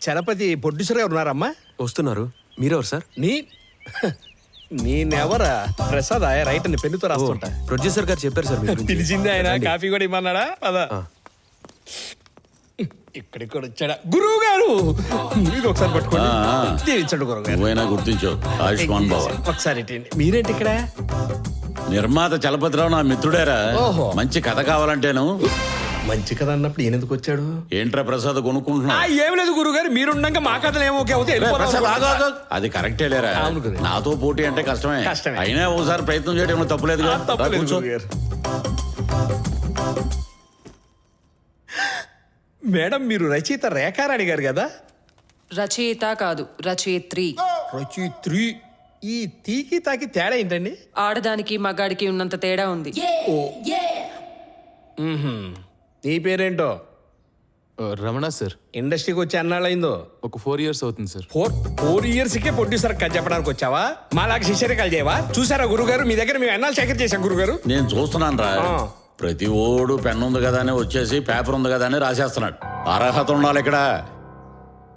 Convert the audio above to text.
Chalapathi producer గారు ఉన్నారమ్మా? వస్తున్నారు. మీరెవరు సార్? నేనెవరా? ప్రసాద్ రైట్ అని పెన్నుతో రాస్తుంటా. ప్రొడ్యూసర్ గారు చెప్పారు సార్ మీ గురించి. పిలిచింది ఆయన. కాఫీ కూడా ఇమ్మన్నాడా? పదా ఇక్కడికి కూడా వచ్చాడా? గురువు గారు మీరు ఒకసారి పట్టుకోండి. దీవించండి గురువు గారు. నువ్వైనా గుర్తించావు. ఆయుష్మాన్ బావ. ఒకసారి ఇటండి. మీరేంటి ఇక్కడ? నిర్మాత చలపతిరావు నా మిత్రుడేరా. ఓహో. మంచి కథ కావాలంటేను. మంచి కథ అన్నప్పుడు ఈయన ఎందుకు వచ్చాడు? ఏంట్రా ప్రసాద్ కొనుక్కుంటున్నా? ఏం లేదు గురువు గారు, మీరున్నాక మా కథలు ఏమో ఓకే అవుతాయి. ప్రసాద్ ఆగు, ఆగు. అది కరెక్టే లేరా. అవును గురువు. నాతో పోటీ అంటే కష్టమే. అయినా ఒకసారి ప్రయత్నం చేయడం తప్పులేదు. మేడం, మీరు రచయిత రేఖారాణి గారు కదా? రచయిత కాదు, రచయిత్రి. రచయిత్రి. ఈ తీకి తాకి తేడా ఏంటండి? ఆడదానికి మగాడికి ఉన్నంత తేడా ఉంది. నీ పేరేంటో? రమణ సార్. ఇండస్ట్రీకి వచ్చి అన్నాళ్ళైందో? ఒక 4 years అవుతుంది సార్. 4 years కే ప్రొడ్యూసర్ కథ చెప్పడానికి వచ్చావా? మాలాగా శిష్యరికాలు చేయవా? చూసారా గురుగారు, మీ దగ్గర మేము ఎన్నాళ్ళు సేకరణ చేశాం గురుగారు. నేను చూస్తున్నాను రా. ప్రతి ఓడు పెన్ ఉంది కదా అని వచ్చేసి పేపర్ ఉంది కదా అని రాసేస్తున్నాడు. అర్హత ఉండాలి ఇక్కడ.